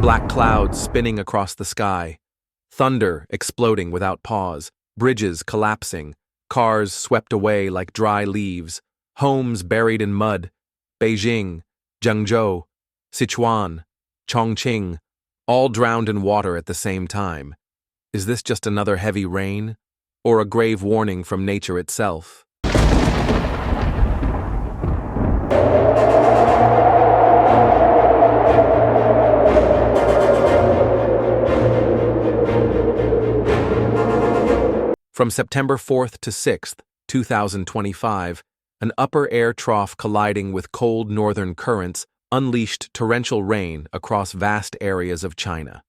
Black clouds spinning across the sky, thunder exploding without pause, bridges collapsing, cars swept away like dry leaves, homes buried in mud. Beijing, Zhengzhou, Sichuan, Chongqing, all drowned in water at the same time. Is this just another heavy rain, or a grave warning from nature itself? From September 4th to 6th, 2025, an upper air trough colliding with cold northern currents unleashed torrential rain across vast areas of China.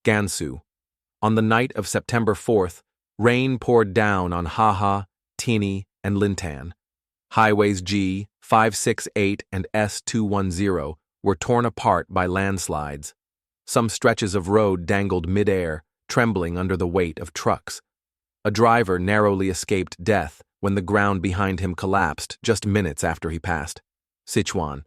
Gansu. On the night of September 4th, rain poured down on Haha, Tini, and Lintan. Highways G, 568 and S210 were torn apart by landslides. Some stretches of road dangled mid-air, trembling under the weight of trucks. A driver narrowly escaped death when the ground behind him collapsed just minutes after he passed. Sichuan.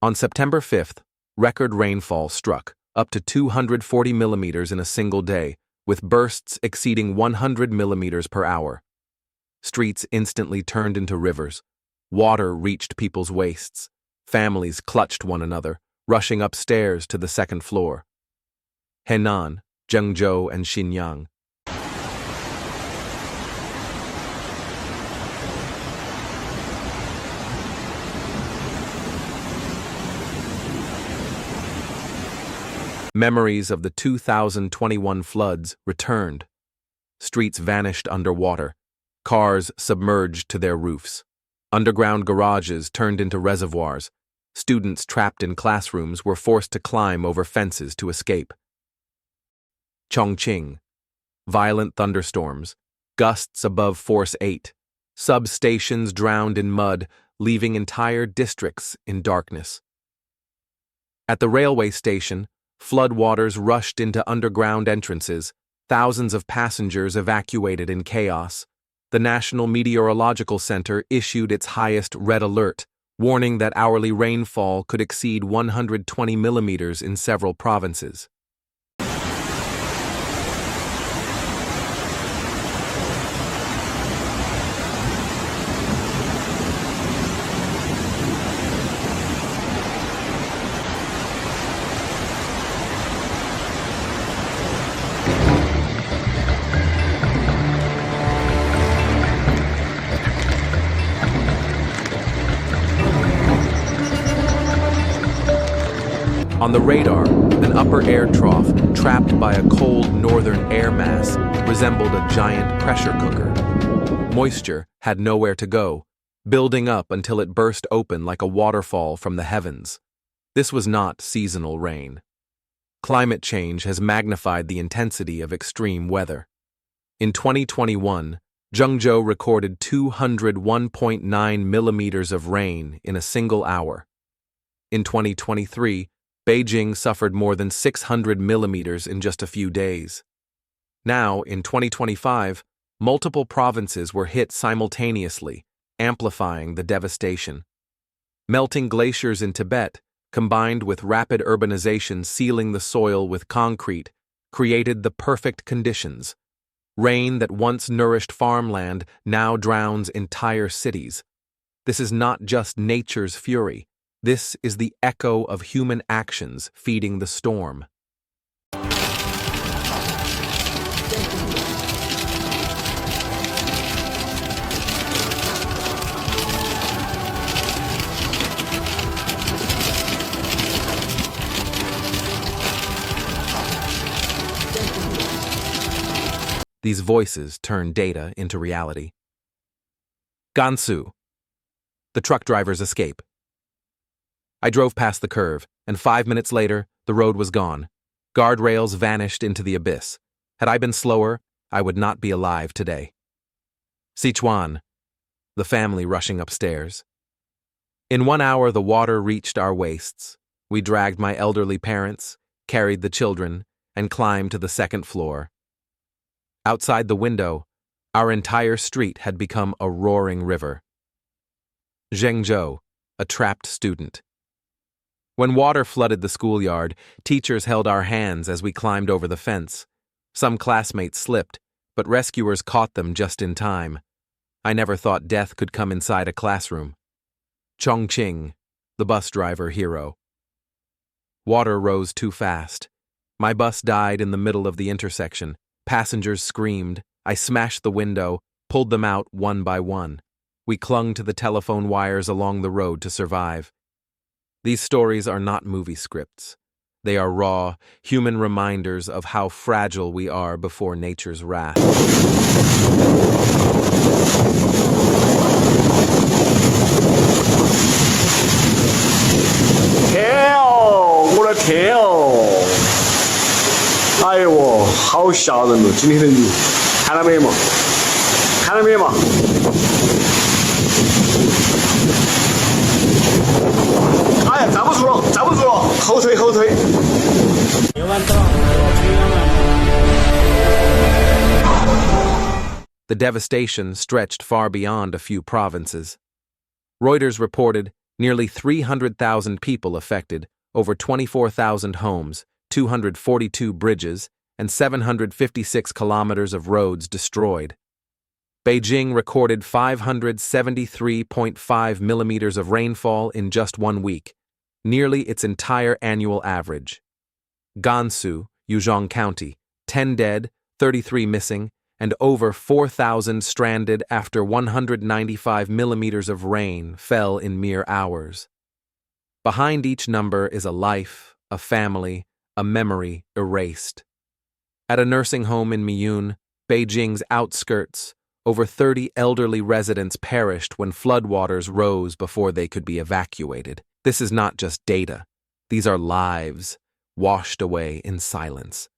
On September 5th, record rainfall struck, up to 240 millimeters in a single day, with bursts exceeding 100 millimeters per hour. Streets instantly turned into rivers. Water reached people's waists. Families clutched one another, rushing upstairs to the second floor. Henan, Zhengzhou, and Xinyang. Memories of the 2021 floods returned. Streets vanished underwater, cars submerged to their roofs. Underground garages turned into reservoirs. Students trapped in classrooms were forced to climb over fences to escape. Chongqing. Violent thunderstorms, gusts above force 8. Substations drowned in mud, leaving entire districts in darkness. At the railway station, floodwaters rushed into underground entrances, thousands of passengers evacuated in chaos. The National Meteorological Center issued its highest red alert, warning that hourly rainfall could exceed 120 millimeters in several provinces. On the radar, an upper air trough trapped by a cold northern air mass resembled a giant pressure cooker. Moisture had nowhere to go, building up until it burst open like a waterfall from the heavens. This was not seasonal rain. Climate change has magnified the intensity of extreme weather. In 2021, Zhengzhou recorded 201.9 millimeters of rain in a single hour. In 2023, Beijing suffered more than 600 millimeters in just a few days. Now, in 2025, multiple provinces were hit simultaneously, amplifying the devastation. Melting glaciers in Tibet, combined with rapid urbanization sealing the soil with concrete, created the perfect conditions. Rain that once nourished farmland now drowns entire cities. This is not just nature's fury. This is the echo of human actions feeding the storm. These voices turn data into reality. Gansu. The truck driver's escape. I drove past the curve, and 5 minutes later, the road was gone. Guardrails vanished into the abyss. Had I been slower, I would not be alive today. Sichuan, the family rushing upstairs. In 1 hour, the water reached our waists. We dragged my elderly parents, carried the children, and climbed to the second floor. Outside the window, our entire street had become a roaring river. Zhengzhou, a trapped student. When water flooded the schoolyard, teachers held our hands as we climbed over the fence. Some classmates slipped, but rescuers caught them just in time. I never thought death could come inside a classroom. Chongqing, the bus driver hero. Water rose too fast. My bus died in the middle of the intersection. Passengers screamed. I smashed the window, pulled them out one by one. We clung to the telephone wires along the road to survive. These stories are not movie scripts. They are raw, human reminders of how fragile we are before nature's wrath.天哦，我的天哦！哎呦，好吓人哦！今天的雨，看到没有嘛？看到没有嘛？哎呀，站不住了，站不住了，后退后退。The devastation stretched far beyond a few provinces. Reuters reported nearly 300,000 people affected, over 24,000 homes, 242 bridges, and 756 kilometers of roads destroyed. Beijing recorded 573.5 millimeters of rainfall in just 1 week, nearly its entire annual average. Gansu, Yuzhong County, 10 dead, 33 missing, and over 4,000 stranded after 195 millimeters of rain fell in mere hours. Behind each number is a life, a family, a memory erased. At a nursing home in Miyun, Beijing's outskirts, over 30 elderly residents perished when floodwaters rose before they could be evacuated. This is not just data. These are lives, washed away in silence.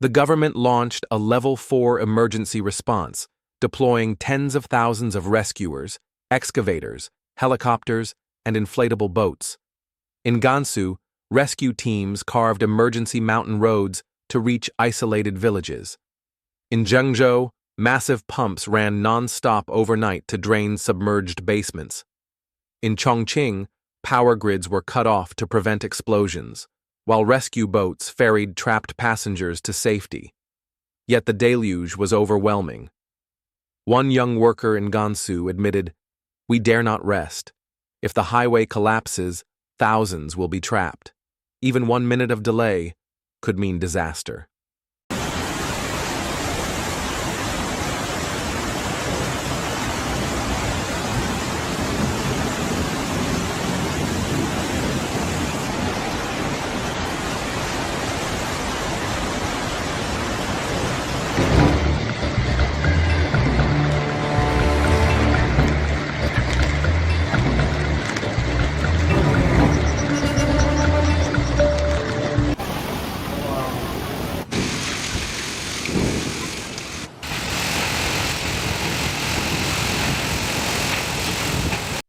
The government launched a Level 4 emergency response, deploying tens of thousands of rescuers, excavators, helicopters, and inflatable boats. In Gansu, rescue teams carved emergency mountain roads to reach isolated villages. In Zhengzhou, massive pumps ran non-stop overnight to drain submerged basements. In Chongqing, power grids were cut off to prevent explosions, while rescue boats ferried trapped passengers to safety. Yet the deluge was overwhelming. One young worker in Gansu admitted, "We dare not rest. If the highway collapses, thousands will be trapped. Even 1 minute of delay could mean disaster."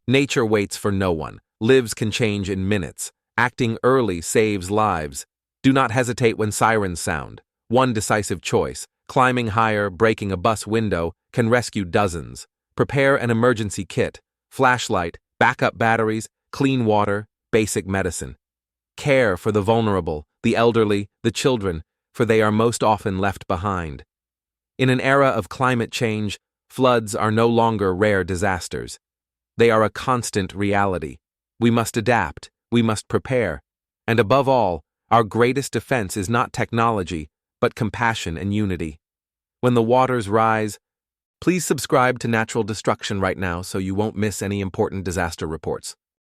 Nature waits for no one. Lives can change in minutes. Acting early saves lives. Do not hesitate when sirens sound. One decisive choice, climbing higher, breaking a bus window, can rescue dozens. Prepare an emergency kit, flashlight, backup batteries, clean water, basic medicine. Care for the vulnerable, the elderly, the children, for they are most often left behind. In an era of climate change, floods are no longer rare disasters. They are a constant reality. We must adapt, we must prepare, and above all, our greatest defense is not technology, but compassion and unity. When the waters rise, please subscribe to Natural Destruction right now so you won't miss any important disaster reports.